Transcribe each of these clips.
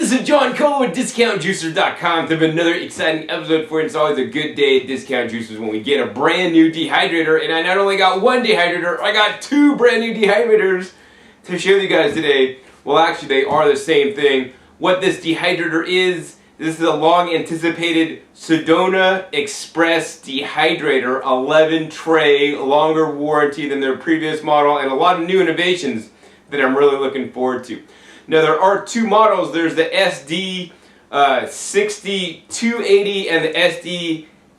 this is John Cole with DiscountJuicers.com. There's been another exciting episode for you. It's always a good day at Discount Juicers when we get a brand new dehydrator. And I not only got one dehydrator, I got two brand new dehydrators to show you guys today. Well, actually, they are the same thing. What this dehydrator is, this is a long anticipated Sedona Express dehydrator, 11 tray, longer warranty than their previous model, and a lot of new innovations that I'm really looking forward to. Now there are two models. There's the SD6280 and the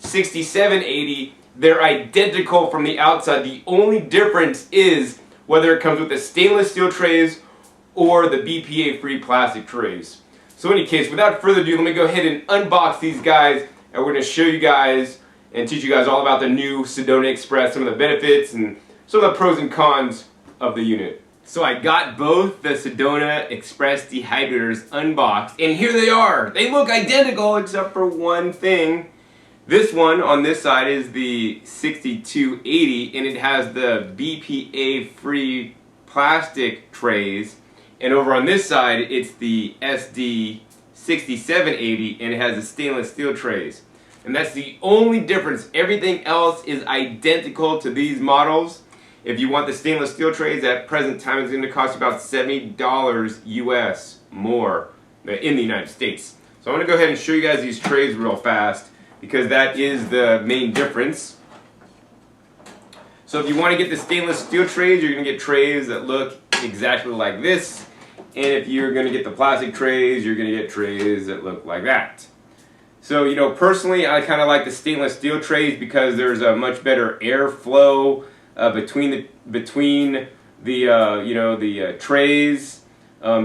SD6780. They're identical from the outside. The only difference is whether it comes with the stainless steel trays or the BPA-free plastic trays. So in any case, without further ado, let me go ahead and unbox these guys, and we're going to show you guys and teach you guys all about the new Sedona Express, some of the benefits and some of the pros and cons of the unit. So I got both the Sedona Express dehydrators unboxed, and here they are. They look identical except for one thing. This one on this side is the 6280, and it has the BPA-free plastic trays. And over on this side, it's the SD6780, and it has the stainless steel trays. And that's the only difference. Everything else is identical to these models. If you want the stainless steel trays, at present time it's going to cost you about $70 US more in the United States. So I'm going to go ahead and show you guys these trays real fast, because that is the main difference. So if you want to get the stainless steel trays, you're going to get trays that look exactly like this. And if you're going to get the plastic trays, you're going to get trays that look like that. So, you know, personally, I kind of like the stainless steel trays because there's a much better airflow between the trays,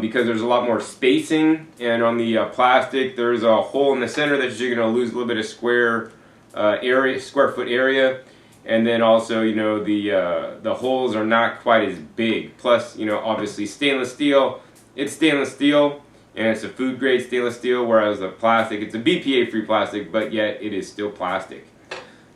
because there's a lot more spacing, and on the plastic there's a hole in the center that you're going to lose a little bit of square foot area, and then also, you know, the holes are not quite as big. Plus, you know, obviously stainless steel, it's stainless steel, and it's a food grade stainless steel, whereas the plastic, it's a BPA-free plastic, but yet it is still plastic.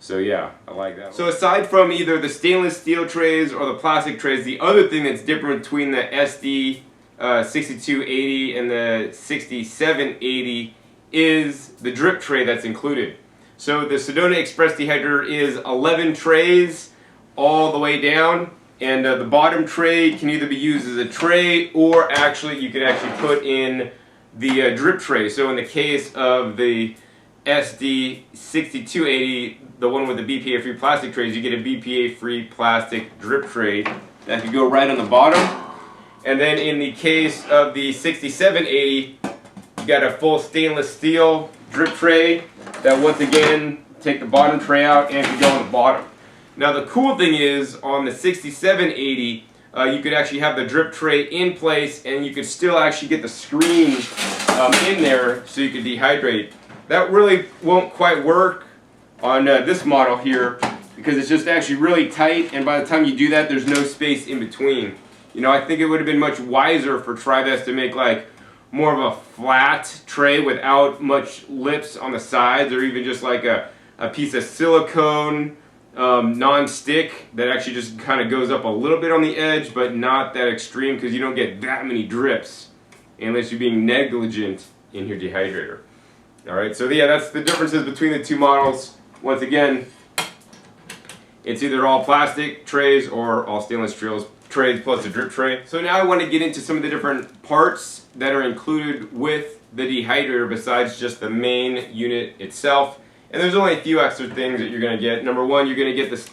So yeah, I like that. So aside from either the stainless steel trays or the plastic trays, the other thing that's different between the SD6280 and the 6780 is the drip tray that's included. So the Sedona Express dehydrator is 11 trays all the way down, and the bottom tray can either be used as a tray, or actually you could actually put in the drip tray. So in the case of the SD6280, the one with the BPA-free plastic trays, you get a BPA-free plastic drip tray that can go right on the bottom. And then in the case of the 6780, you got a full stainless steel drip tray that, once again, take the bottom tray out and can go on the bottom. Now the cool thing is, on the 6780, you could actually have the drip tray in place, and you could still actually get the screen in there so you could dehydrate. That really won't quite work on this model here, because it's just actually really tight, and by the time you do that, there's no space in between. You know, I think it would have been much wiser for Trivest to make like more of a flat tray without much lips on the sides, or even just like a piece of silicone non-stick that actually just kind of goes up a little bit on the edge, but not that extreme, because you don't get that many drips unless you're being negligent in your dehydrator. Alright, so yeah, that's the differences between the two models. Once again, it's either all plastic trays or all stainless trays plus a drip tray. So now I want to get into some of the different parts that are included with the dehydrator besides just the main unit itself. And there's only a few extra things that you're going to get. Number one, you're going to get this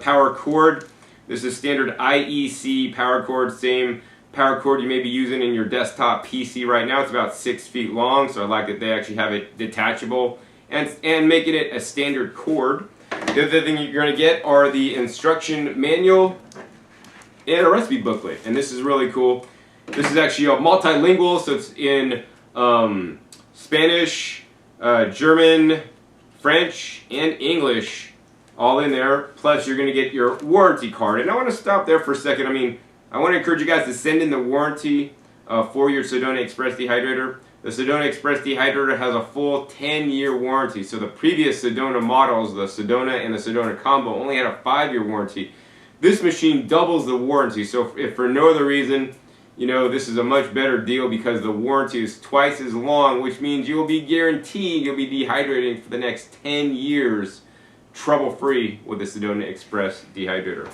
power cord. This is standard IEC power cord, same power cord you may be using in your desktop PC right now. It's about 6 feet long, so I like that they actually have it detachable and making it a standard cord. The other thing you're going to get are the instruction manual and a recipe booklet, and this is really cool. This is actually multilingual, so it's in Spanish, German, French, and English, all in there. Plus you're going to get your warranty card. And I want to stop there for a second. I mean, I want to encourage you guys to send in the warranty for your Sedona Express dehydrator. The Sedona Express dehydrator has a full 10-year warranty. So the previous Sedona models, the Sedona and the Sedona Combo, only had a 5-year warranty. This machine doubles the warranty. So if for no other reason you know, this is a much better deal because the warranty is twice as long, which means you'll be guaranteed you'll be dehydrating for the next 10 years trouble-free with the Sedona Express Dehydrator.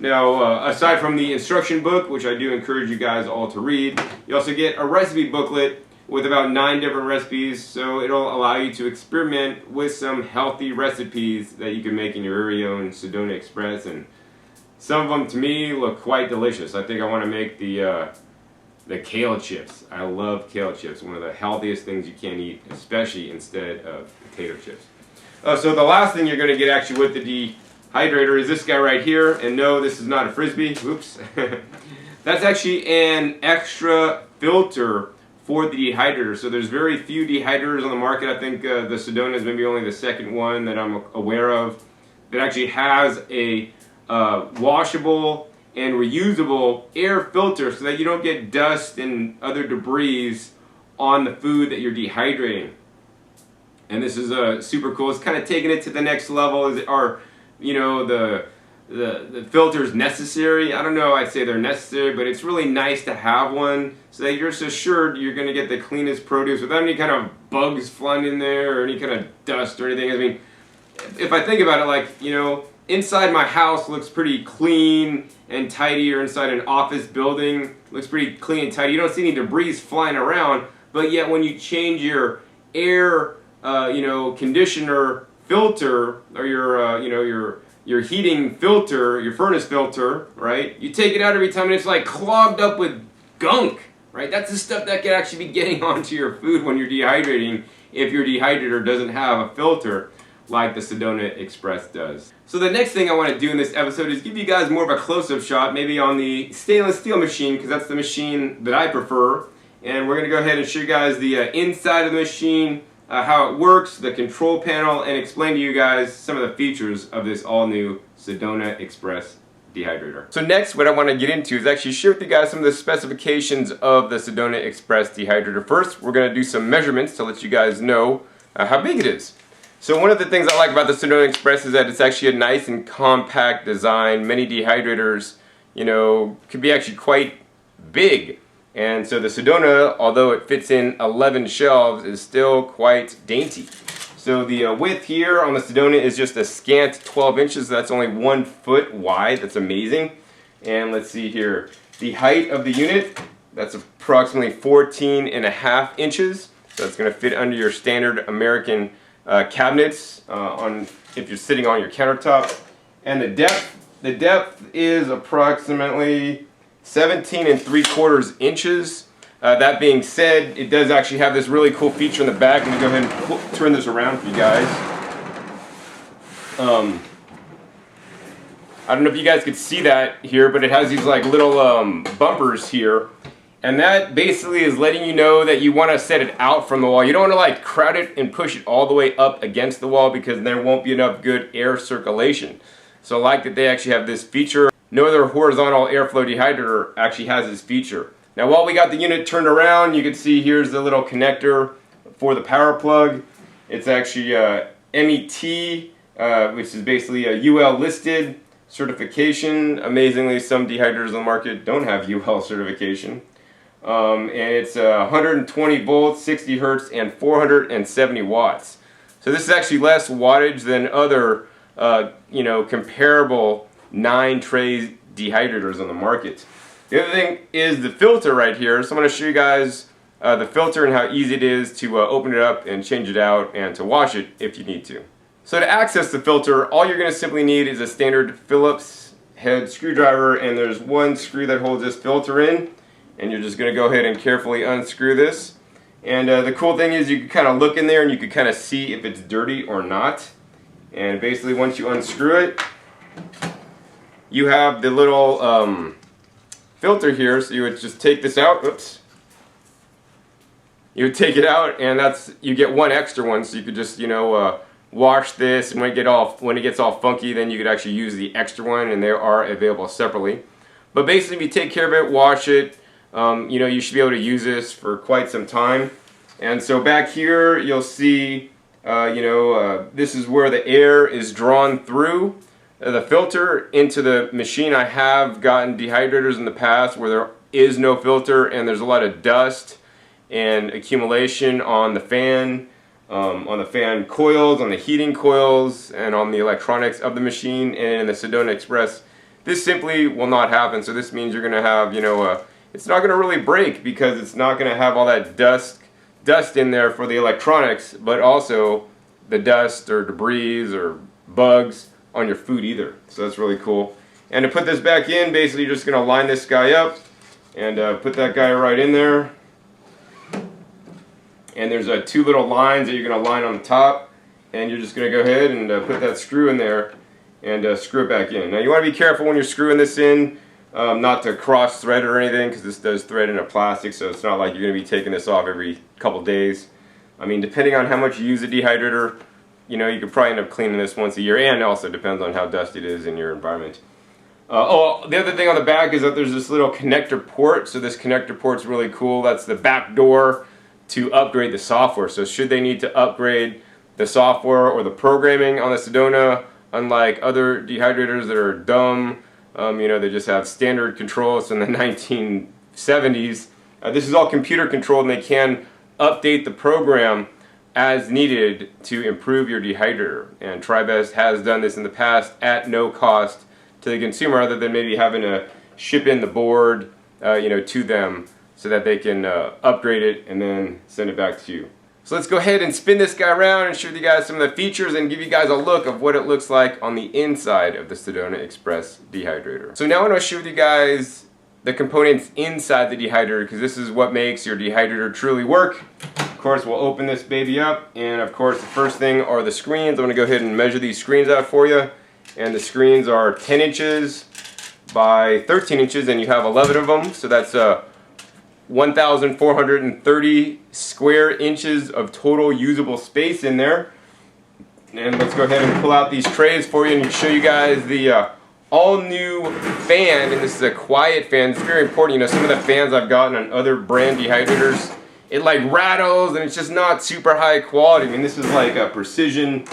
Now, aside from the instruction book, which I do encourage you guys all to read, you also get a recipe booklet with about 9 different recipes, so it'll allow you to experiment with some healthy recipes that you can make in your very own Sedona Express, and some of them to me look quite delicious. I think I want to make the kale chips. I love kale chips, one of the healthiest things you can eat, especially instead of potato chips. So the last thing you're going to get actually with the dehydrator is this guy right here, and no, this is not a Frisbee, oops. That's actually an extra filter for the dehydrator. So there's very few dehydrators on the market. I think the Sedona is maybe only the second one that I'm aware of that actually has a washable and reusable air filter so that you don't get dust and other debris on the food that you're dehydrating. And this is super cool. It's kind of taking it to the next level. Are, you know, the filters necessary? I don't know, I'd say they're necessary, but it's really nice to have one so that you're just assured you're going to get the cleanest produce without any kind of bugs flying in there or any kind of dust or anything. I mean, if I think about it, like, you know, inside my house looks pretty clean and tidy, or inside an office building looks pretty clean and tidy. You don't see any debris flying around, but yet when you change your air, you know, conditioner filter, or your, you know, your heating filter, your furnace filter, right? You take it out every time and it's like clogged up with gunk, right? That's the stuff that could actually be getting onto your food when you're dehydrating if your dehydrator doesn't have a filter like the Sedona Express does. So the next thing I want to do in this episode is give you guys more of a close-up shot, maybe on the stainless steel machine, because that's the machine that I prefer. And we're going to go ahead and show you guys the inside of the machine, how it works, the control panel, and explain to you guys some of the features of this all-new Sedona Express dehydrator. So next, what I want to get into is actually share with you guys some of the specifications of the Sedona Express dehydrator. First, we're going to do some measurements to let you guys know how big it is. So one of the things I like about the Sedona Express is that it's actually a nice and compact design. Many dehydrators, you know, could be actually quite big. And so the Sedona, although it fits in 11 shelves, is still quite dainty. So the width here on the Sedona is just a scant 12 inches. That's only 1 foot wide. That's amazing. And let's see here. The height of the unit, that's approximately 14.5 inches. So it's going to fit under your standard American cabinets if you're sitting on your countertop. And the depth is approximately 17.75 inches. That being said, it does actually have this really cool feature in the back. Let me go ahead and turn this around for you guys. I don't know if you guys could see that here, but it has these like little bumpers here. And that basically is letting you know that you want to set it out from the wall. You don't want to like crowd it and push it all the way up against the wall, because there won't be enough good air circulation. So I like that they actually have this feature. No other horizontal airflow dehydrator actually has this feature. Now while we got the unit turned around, you can see here's the little connector for the power plug. It's actually MET, which is basically a UL listed certification. Amazingly, some dehydrators on the market don't have UL certification. And it's 120 volts, 60 hertz, and 470 watts. So this is actually less wattage than other, you know, comparable 9-tray dehydrators on the market. The other thing is the filter right here. So I'm going to show you guys the filter and how easy it is to open it up and change it out and to wash it if you need to. So to access the filter, all you're going to simply need is a standard Phillips head screwdriver, and there's one screw that holds this filter in. And you're just going to go ahead and carefully unscrew this. And the cool thing is you can kind of look in there and you can kind of see if it's dirty or not. And basically once you unscrew it, you have the little filter here. So you would just take this out. Oops. You would take it out, and you get one extra one. So you could just, you know, wash this, and when it gets all funky, then you could actually use the extra one, and they are available separately. But basically, if you take care of it, wash it, you know, you should be able to use this for quite some time. And so back here you'll see you know, this is where the air is drawn through the filter into the machine. I have gotten dehydrators in the past where is no filter, and there's a lot of dust and accumulation on the fan coils, on the heating coils, and on the electronics of the machine. And in the Sedona Express, this simply will not happen. So this means you're going to have, it's not going to really break, because it's not going to have all that dust in there for the electronics, but also the dust or debris or bugs on your food either. So that's really cool. And to put this back in, basically you're just going to line this guy up and put that guy right in there. And there's two little lines that you're going to line on the top, and you're just going to go ahead and put that screw in there and screw it back in. Now you want to be careful when you're screwing this in, not to cross thread or anything, because this does thread into plastic, so it's not like you're going to be taking this off every couple days. I mean, depending on how much you use the dehydrator, you could probably end up cleaning this once a year, and also depends on how dusty it is in your environment. The other thing on the back is that there's this little connector port. So this connector port's really cool. That's the back door to upgrade the software. So should they need to upgrade the software or the programming on the Sedona, unlike other dehydrators that are dumb, they just have standard controls from the 1970s. This is all computer controlled, and they can update the program as needed to improve your dehydrator. And TriBest has done this in the past at no cost to the consumer, other than maybe having to ship in the board to them so that they can upgrade it and then send it back to you. So let's go ahead and spin this guy around and show you guys some of the features and give you guys a look of what it looks like on the inside of the Sedona Express dehydrator. So now I want to show you guys the components inside the dehydrator, because this is what makes your dehydrator truly work. Of course, we'll open this baby up, and of course the first thing are the screens. I'm going to go ahead and measure these screens out for you. And the screens are 10 inches by 13 inches, and you have 11 of them, so that's 1,430 square inches of total usable space in there. And let's go ahead and pull out these trays for you and show you guys the all-new fan. And this is a quiet fan. It's very important. Some of the fans I've gotten on other brand dehydrators, it like rattles, and it's just not super high quality. I mean, this is like a precision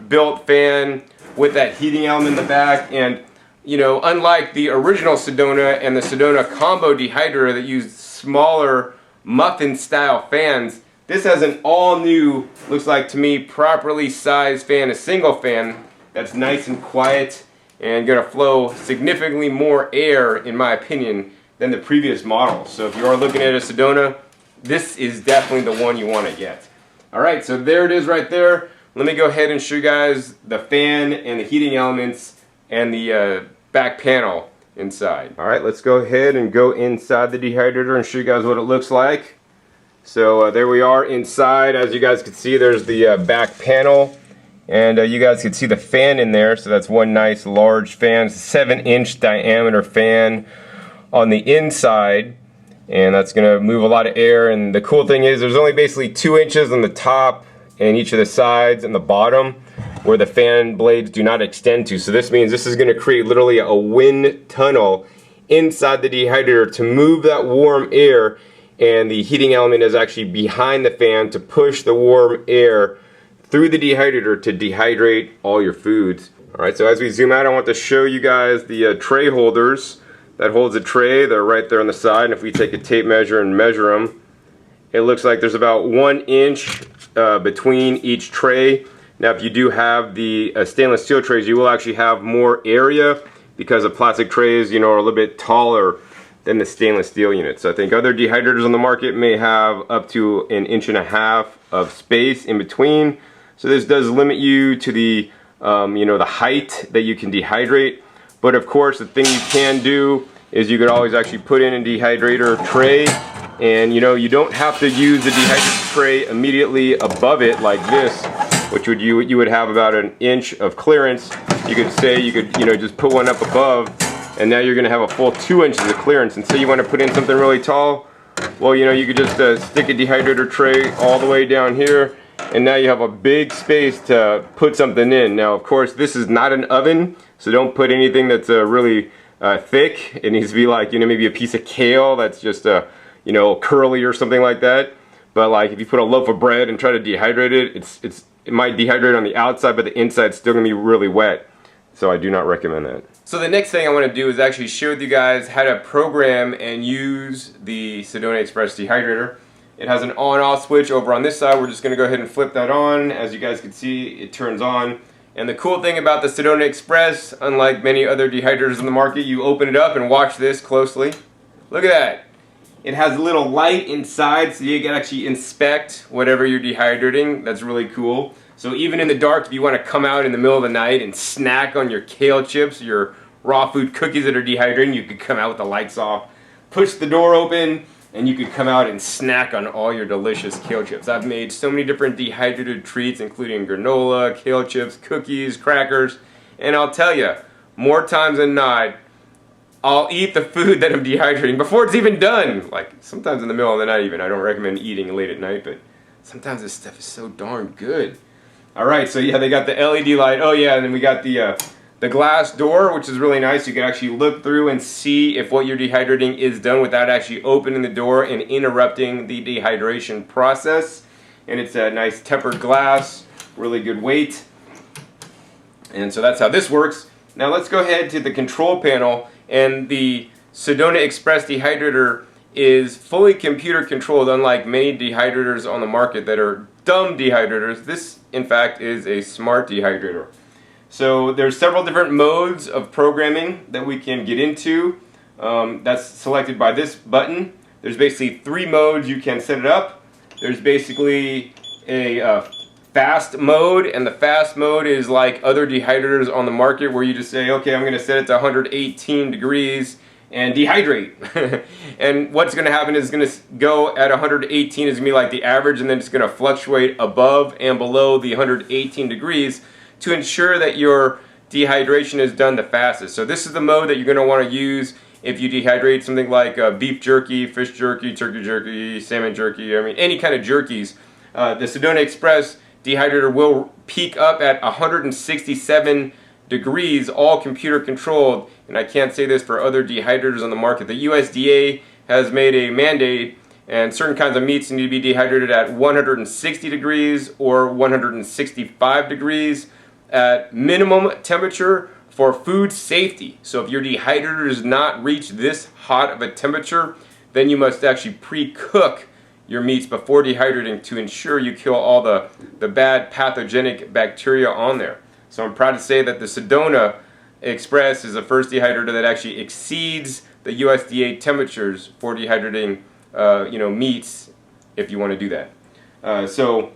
built fan with that heating element in the back. And unlike the original Sedona and the Sedona combo dehydrator that used smaller muffin style fans, this has an all new, looks like to me, properly sized fan, a single fan that's nice and quiet and gonna flow significantly more air, in my opinion, than the previous model. So if you are looking at a Sedona, this is definitely the one you want to get. Alright, so there it is right there. Let me go ahead and show you guys the fan and the heating elements and the back panel inside. Alright, let's go ahead and go inside the dehydrator and show you guys what it looks like. So there we are inside. As you guys can see, there's the back panel, and you guys can see the fan in there. So that's one nice large fan, 7-inch diameter fan on the inside, and that's going to move a lot of air. And the cool thing is there's only basically 2 inches on the top and each of the sides and the bottom where the fan blades do not extend to. So this means this is going to create literally a wind tunnel inside the dehydrator to move that warm air, and the heating element is actually behind the fan to push the warm air through the dehydrator to dehydrate all your foods. Alright, so as we zoom out, I want to show you guys the tray holders that holds a tray. They're right there on the side, and if we take a tape measure and measure them, it looks like there's about 1 inch between each tray. Now if you do have the stainless steel trays, you will actually have more area, because the plastic trays are a little bit taller than the stainless steel units. So I think other dehydrators on the market may have up to 1.5 inches of space in between. So this does limit you to the the height that you can dehydrate. But of course, the thing you can do is you could always actually put in a dehydrator tray, and you don't have to use the dehydrator tray immediately above it like this, which you would have about 1 inch of clearance. You could say just put one up above, and now you're going to have a full 2 inches of clearance. And say you want to put in something really tall, well, you could just stick a dehydrator tray all the way down here, and now you have a big space to put something in. Now, of course, this is not an oven, so don't put anything that's really thick. It needs to be like maybe a piece of kale that's just curly or something like that. But like if you put a loaf of bread and try to dehydrate it, it might dehydrate on the outside, but the inside's still gonna be really wet. So I do not recommend that. So the next thing I want to do is actually share with you guys how to program and use the Sedona Express Dehydrator. It has an on-off switch over on this side. We're just going to go ahead and flip that on. As you guys can see, it turns on. And the cool thing about the Sedona Express, unlike many other dehydrators in the market, you open it up and watch this closely. Look at that. It has a little light inside so you can actually inspect whatever you're dehydrating. That's really cool. So even in the dark, if you want to come out in the middle of the night and snack on your kale chips, your raw food cookies that are dehydrating, you could come out with the lights off, push the door open, and you could come out and snack on all your delicious kale chips. I've made so many different dehydrated treats, including granola, kale chips, cookies, crackers, and I'll tell you, more times than not, I'll eat the food that I'm dehydrating before it's even done. Like sometimes in the middle of the night even. I don't recommend eating late at night, but sometimes this stuff is so darn good. Alright, so yeah, they got the LED light. Oh yeah, and then we got the glass door, which is really nice. You can actually look through and see if what you're dehydrating is done without actually opening the door and interrupting the dehydration process. And it's a nice tempered glass, really good weight. And so that's how this works. Now let's go ahead to the control panel, and the Sedona Express Dehydrator is fully computer controlled, unlike many dehydrators on the market that are dumb dehydrators. This, in fact, is a smart dehydrator. So there's several different modes of programming that we can get into. That's selected by this button. There's basically 3 modes you can set it up. There's basically a fast mode, and the fast mode is like other dehydrators on the market where you just say, okay, I'm going to set it to 118 degrees and dehydrate. And what's going to happen is it's going to go at 118 is going to be like the average, and then it's going to fluctuate above and below the 118 degrees to ensure that your dehydration is done the fastest. So this is the mode that you're going to want to use if you dehydrate something like beef jerky, fish jerky, turkey jerky, salmon jerky, I mean any kind of jerkies. The Sedona Express Dehydrator will peak up at 167 degrees, all computer controlled, and I can't say this for other dehydrators on the market. The USDA has made a mandate, and certain kinds of meats need to be dehydrated at 160 degrees or 165 degrees at minimum temperature for food safety. So if your dehydrator does not reach this hot of a temperature, then you must actually pre-cook your meats before dehydrating to ensure you kill all the bad pathogenic bacteria on there. So I'm proud to say that the Sedona Express is the first dehydrator that actually exceeds the USDA temperatures for dehydrating meats if you want to do that. So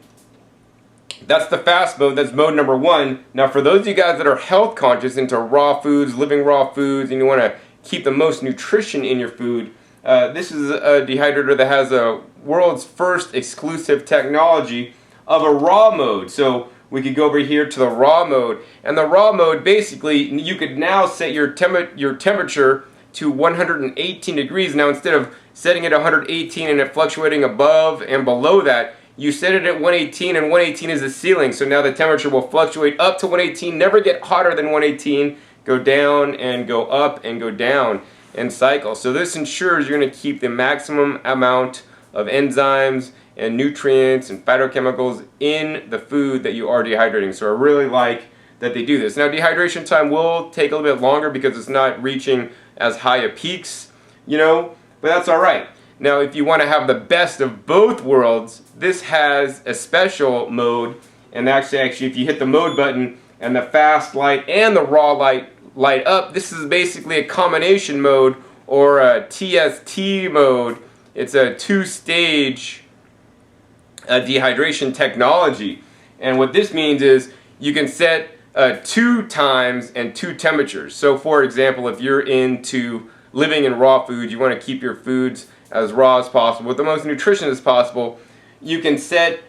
that's the fast mode. That's mode number 1. Now for those of you guys that are health conscious, into raw foods, living raw foods, and you want to keep the most nutrition in your food, this is a dehydrator that has a world's first exclusive technology of a raw mode. So we could go over here to the raw mode, and the raw mode, basically you could now set your temperature to 118 degrees. Now instead of setting it at 118 and it fluctuating above and below that, you set it at 118, and 118 is the ceiling. So now the temperature will fluctuate up to 118, never get hotter than 118, go down and go up and go down and cycle. So this ensures you're going to keep the maximum amount of enzymes and nutrients and phytochemicals in the food that you are dehydrating. So I really like that they do this. Now dehydration time will take a little bit longer because it's not reaching as high a peaks, but that's alright. Now if you want to have the best of both worlds, this has a special mode, and actually if you hit the mode button and the fast light and the raw light light up, this is basically a combination mode, or a TST mode. It's a 2-stage dehydration technology, and what this means is you can set 2 times and 2 temperatures. So for example, if you're into living in raw food, you want to keep your foods as raw as possible with the most nutrition as possible, you can set,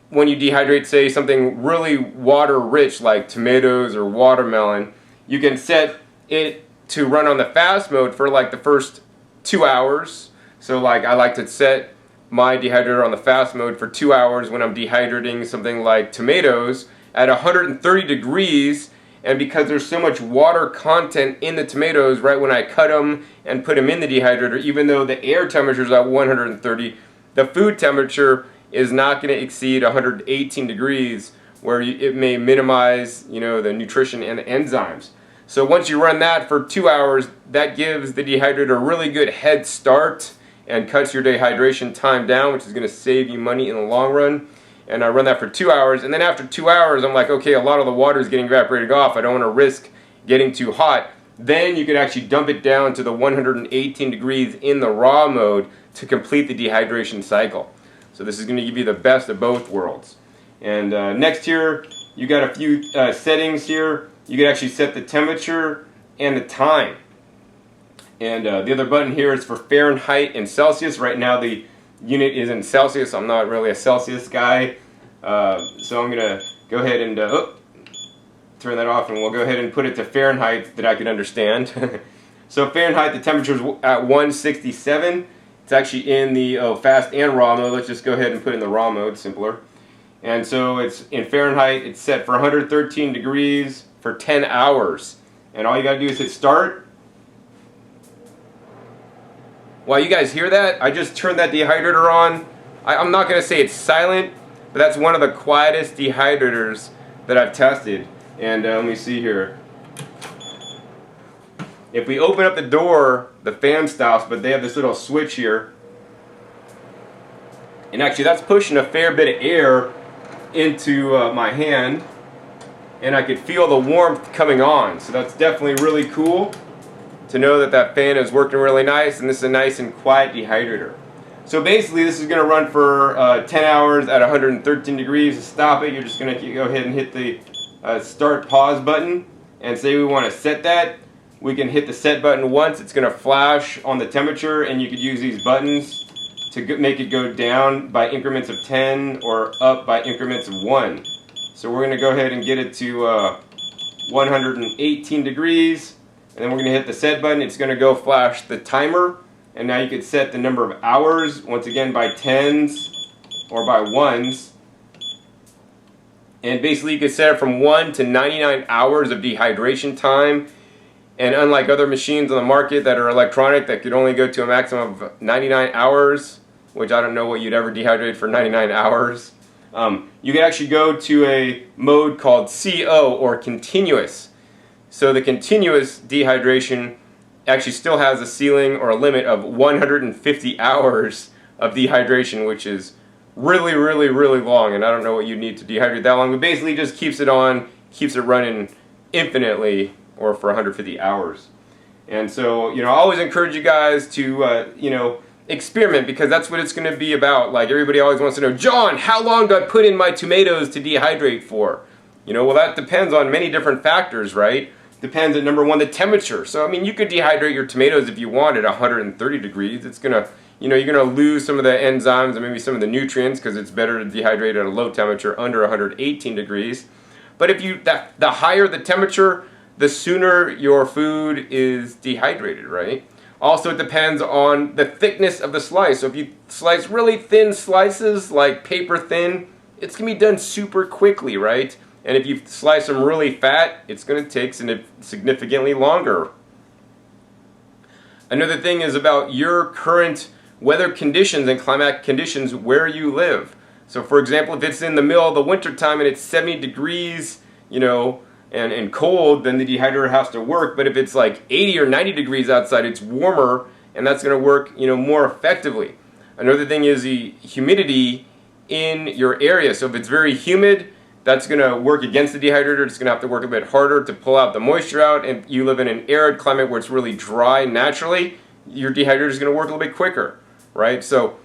when you dehydrate, say something really water rich like tomatoes or watermelon, you can set it to run on the fast mode for like the first 2 hours. So like I like to set my dehydrator on the fast mode for 2 hours when I'm dehydrating something like tomatoes at 130 degrees, and because there's so much water content in the tomatoes right when I cut them and put them in the dehydrator, even though the air temperature is at 130, the food temperature is not going to exceed 118 degrees, where it may minimize the nutrition and the enzymes. So once you run that for 2 hours, that gives the dehydrator a really good head start and cuts your dehydration time down, which is going to save you money in the long run. And I run that for 2 hours, and then after 2 hours, I'm like, okay, a lot of the water is getting evaporated off. I don't want to risk getting too hot. Then you could actually dump it down to the 118 degrees in the raw mode to complete the dehydration cycle. So this is going to give you the best of both worlds. And next here, you got a few settings here. You can actually set the temperature and the time. And the other button here is for Fahrenheit and Celsius. Right now the unit is in Celsius. I'm not really a Celsius guy. So I'm going to go ahead and turn that off, and we'll go ahead and put it to Fahrenheit that I can understand. So Fahrenheit, the temperature is at 167. It's actually in the fast and raw mode. Let's just go ahead and put it in the raw mode, simpler. And so it's in Fahrenheit, it's set for 113 degrees for 10 hours. And all you gotta do is hit start. Wow, you guys hear that? I just turned that dehydrator on. I'm not gonna say it's silent, but that's one of the quietest dehydrators that I've tested. And let me see here. If we open up the door, the fan stops, but they have this little switch here. And actually that's pushing a fair bit of air into my hand, and I could feel the warmth coming on. So that's definitely really cool to know that that fan is working really nice, and this is a nice and quiet dehydrator. So basically this is going to run for 10 hours at 113 degrees. To stop it, you're just going to go ahead and hit the start pause button, and say we want to set that. We can hit the set button once. It's going to flash on the temperature, and you could use these buttons to make it go down by increments of 10 or up by increments of 1. So we're going to go ahead and get it to 118 degrees, and then we're going to hit the set button. It's going to go flash the timer, and now you could set the number of hours, once again by 10s or by 1s. And basically you could set it from 1 to 99 hours of dehydration time. And unlike other machines on the market that are electronic that could only go to a maximum of 99 hours, which I don't know what you'd ever dehydrate for 99 hours, you can actually go to a mode called CO, or continuous. So the continuous dehydration actually still has a ceiling or a limit of 150 hours of dehydration, which is really, really, really long, and I don't know what you need to dehydrate that long, but basically just keeps it on, keeps it running infinitely, or for 150 hours. And so, I always encourage you guys to, experiment, because that's what it's going to be about. Like, everybody always wants to know, John, how long do I put in my tomatoes to dehydrate for? Well, that depends on many different factors, right? Depends on, number one, the temperature. So, I mean, you could dehydrate your tomatoes if you want at 130 degrees. It's going to, you're going to lose some of the enzymes and maybe some of the nutrients, because it's better to dehydrate at a low temperature under 118 degrees. But if the higher the temperature, the sooner your food is dehydrated, right? Also, it depends on the thickness of the slice. So if you slice really thin slices, like paper thin, it's going to be done super quickly, right? And if you slice them really fat, it's going to take significantly longer. Another thing is about your current weather conditions and climatic conditions where you live. So for example, if it's in the middle of the winter time and it's 70 degrees, and cold, then the dehydrator has to work. But if it's like 80 or 90 degrees outside, it's warmer, and that's going to work, more effectively. Another thing is the humidity in your area. So if it's very humid, that's going to work against the dehydrator. It's going to have to work a bit harder to pull out the moisture out. And you live in an arid climate where it's really dry naturally, your dehydrator is going to work a little bit quicker, right? So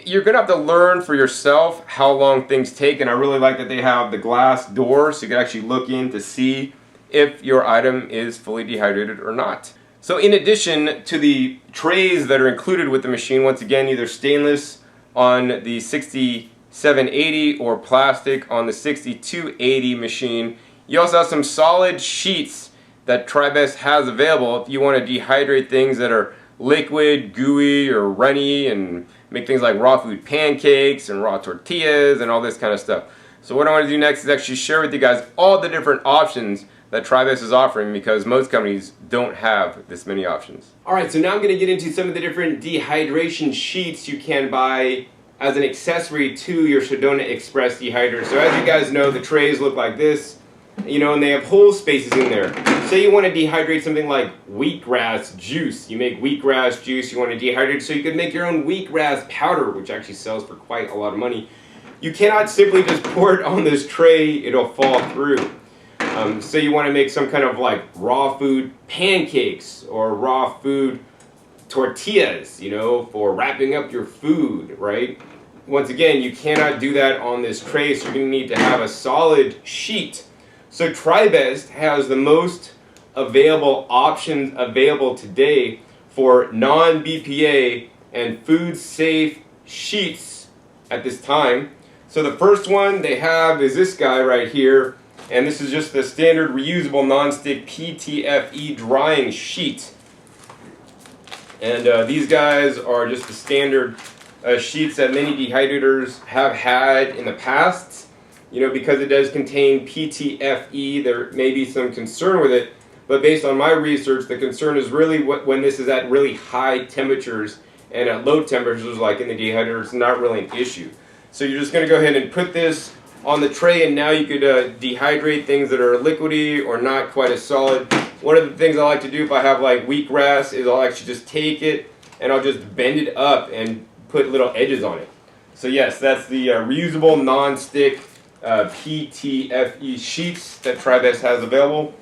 you're going to have to learn for yourself how long things take, and I really like that they have the glass door so you can actually look in to see if your item is fully dehydrated or not. So in addition to the trays that are included with the machine, once again, either stainless on the 6780 or plastic on the 6280 machine, you also have some solid sheets that Tribest has available if you want to dehydrate things that are liquid, gooey, or runny, and make things like raw food pancakes and raw tortillas and all this kind of stuff. So what I want to do next is actually share with you guys all the different options that Tribest is offering, because most companies don't have this many options. Alright, so now I'm going to get into some of the different dehydration sheets you can buy as an accessory to your Sedona Express dehydrator. So as you guys know, the trays look like this, and they have hole spaces in there. say you want to dehydrate something like wheatgrass juice. You make wheatgrass juice, you want to dehydrate so you can make your own wheatgrass powder, which actually sells for quite a lot of money. You cannot simply just pour it on this tray, it'll fall through. Say you want to make some kind of like raw food pancakes or raw food tortillas, you know, for wrapping up your food, right? Once again, you cannot do that on this tray, so you're going to need to have a solid sheet. So TriBest has the most available options available today for non-BPA and food safe sheets at this time. So the first one they have is this guy right here, and this is just the standard reusable non-stick PTFE drying sheet. And these guys are just the standard sheets that many dehydrators have had in the past. You know, because it does contain PTFE, there may be some concern with it, but based on my research, the concern is really when this is at really high temperatures, and at low temperatures, like in the dehydrator, it's not really an issue. So you're just going to go ahead and put this on the tray, and now you could dehydrate things that are liquidy or not quite as solid. One of the things I like to do if I have like wheatgrass is I'll actually just take it and I'll just bend it up and put little edges on it. So yes, that's the reusable non-stick PTFE sheets that TriBest has available.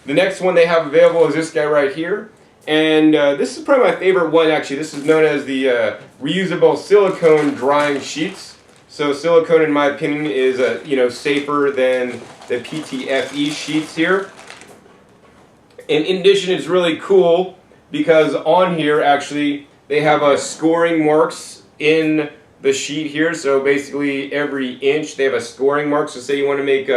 The next one they have available is this guy right here, and this is probably my favorite one actually. This is known as the reusable silicone drying sheets. So silicone, in my opinion, is safer than the PTFE sheets here. And in addition, it's really cool because on here actually they have scoring marks in the sheet here. So basically every inch they have a scoring mark. So say you want to make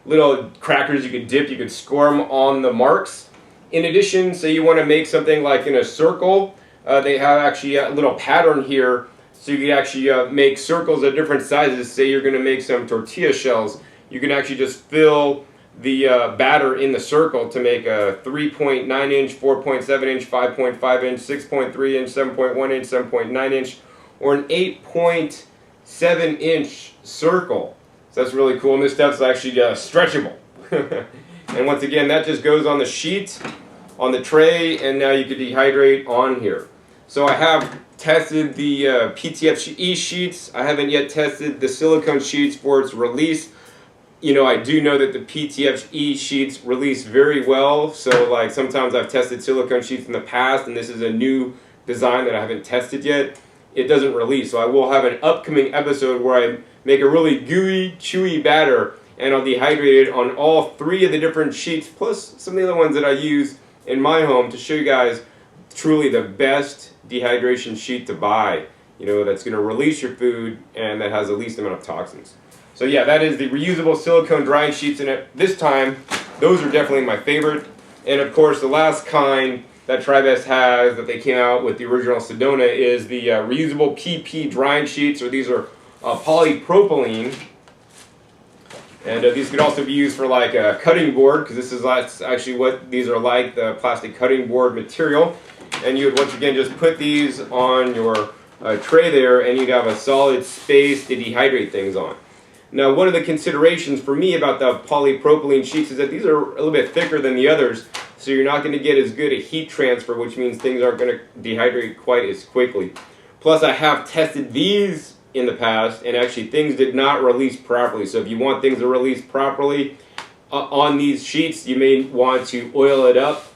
little crackers you could dip, you could score them on the marks. In addition, say you want to make something like in a circle, they have actually a little pattern here, so you can actually make circles of different sizes. Say you're going to make some tortilla shells, you can actually just fill the batter in the circle to make a 3.9 inch, 4.7 inch, 5.5 inch, 6.3 inch, 7.1 inch, 7.9 inch, or an 8.7 inch circle. So that's really cool, and this stuff's actually stretchable. And once again, that just goes on the sheet, on the tray, and now you can dehydrate on here. So I have tested the PTFE sheets. I haven't yet tested the silicone sheets for its release. You know, I do know that the PTFE sheets release very well. So like sometimes I've tested silicone sheets in the past, and this is a new design that I haven't tested yet. It doesn't release. So I will have an upcoming episode where I make a really gooey, chewy batter, and I'll dehydrate it on all three of the different sheets, plus some of the other ones that I use in my home to show you guys truly the best dehydration sheet to buy. You know, that's going to release your food and that has the least amount of toxins. So yeah, that is the reusable silicone drying sheets, and at this time, those are definitely my favorite. And of course, the last kind that TriBest has that they came out with, the original Sedona, is the reusable PP drying sheets, or these are polypropylene. And these could also be used for like a cutting board, because this is actually what these are like, the plastic cutting board material. And you would once again just put these on your tray there, and you'd have a solid space to dehydrate things on. Now, one of the considerations for me about the polypropylene sheets is that these are a little bit thicker than the others, so you're not going to get as good a heat transfer, which means things aren't going to dehydrate quite as quickly. Plus, I have tested these in the past, and actually things did not release properly. So if you want things to release properly on these sheets, you may want to oil it up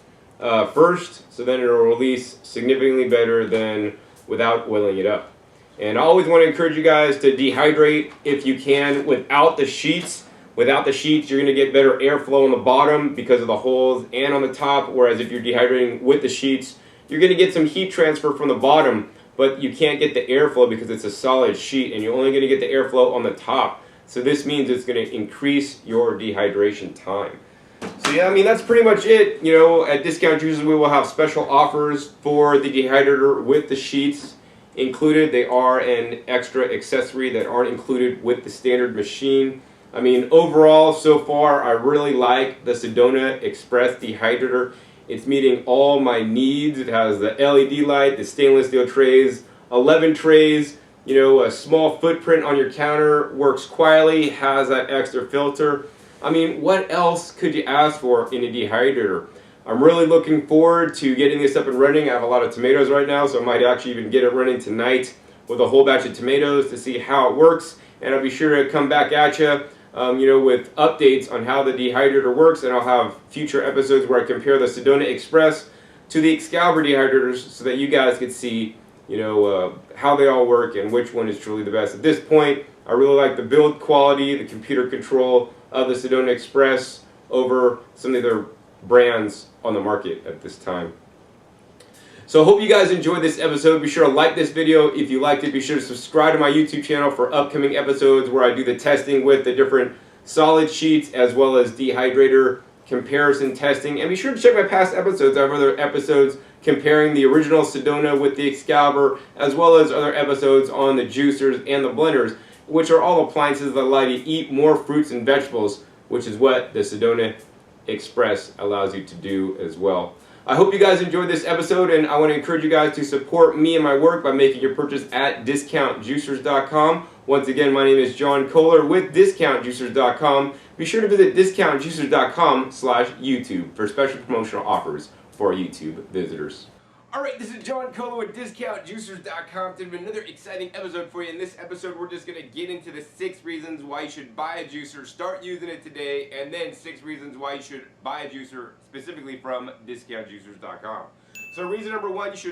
first, so then it'll release significantly better than without oiling it up. And I always want to encourage you guys to dehydrate if you can without the sheets. Without the sheets, you're going to get better airflow on the bottom because of the holes and on the top, whereas if you're dehydrating with the sheets, you're going to get some heat transfer from the bottom, but you can't get the airflow because it's a solid sheet, and you're only going to get the airflow on the top. So this means it's going to increase your dehydration time. So yeah, I mean, that's pretty much it. You know, at Discount Juices, we will have special offers for the dehydrator with the sheets included. They are an extra accessory that aren't included with the standard machine. I mean, overall, so far, I really like the Sedona Express Dehydrator. It's meeting all my needs. It has the LED light, the stainless steel trays, 11 trays, you know, a small footprint on your counter, works quietly, has that extra filter. I mean, what else could you ask for in a dehydrator? I'm really looking forward to getting this up and running. I have a lot of tomatoes right now, so I might actually even get it running tonight with a whole batch of tomatoes to see how it works. And I'll be sure to come back at you, with updates on how the dehydrator works, and I'll have future episodes where I compare the Sedona Express to the Excalibur dehydrators so that you guys could see, how they all work and which one is truly the best. At this point, I really like the build quality, the computer control of the Sedona Express over some of the other brands on the market at this time. So I hope you guys enjoyed this episode. Be sure to like this video if you liked it. Be sure to subscribe to my YouTube channel for upcoming episodes where I do the testing with the different solid sheets as well as dehydrator comparison testing. And be sure to check my past episodes. I have other episodes comparing the original Sedona with the Excalibur, as well as other episodes on the juicers and the blenders, which are all appliances that allow you to eat more fruits and vegetables, which is what the Sedona Express allows you to do as well. I hope you guys enjoyed this episode, and I want to encourage you guys to support me and my work by making your purchase at discountjuicers.com. Once again, my name is John Kohler with discountjuicers.com. Be sure to visit discountjuicers.com/YouTube for special promotional offers for YouTube visitors. Alright, this is John Kohler with DiscountJuicers.com. Today another exciting episode for you. In this episode, we're just going to get into the 6 reasons why you should buy a juicer, start using it today, and then 6 reasons why you should buy a juicer specifically from DiscountJuicers.com. So reason number 1 you should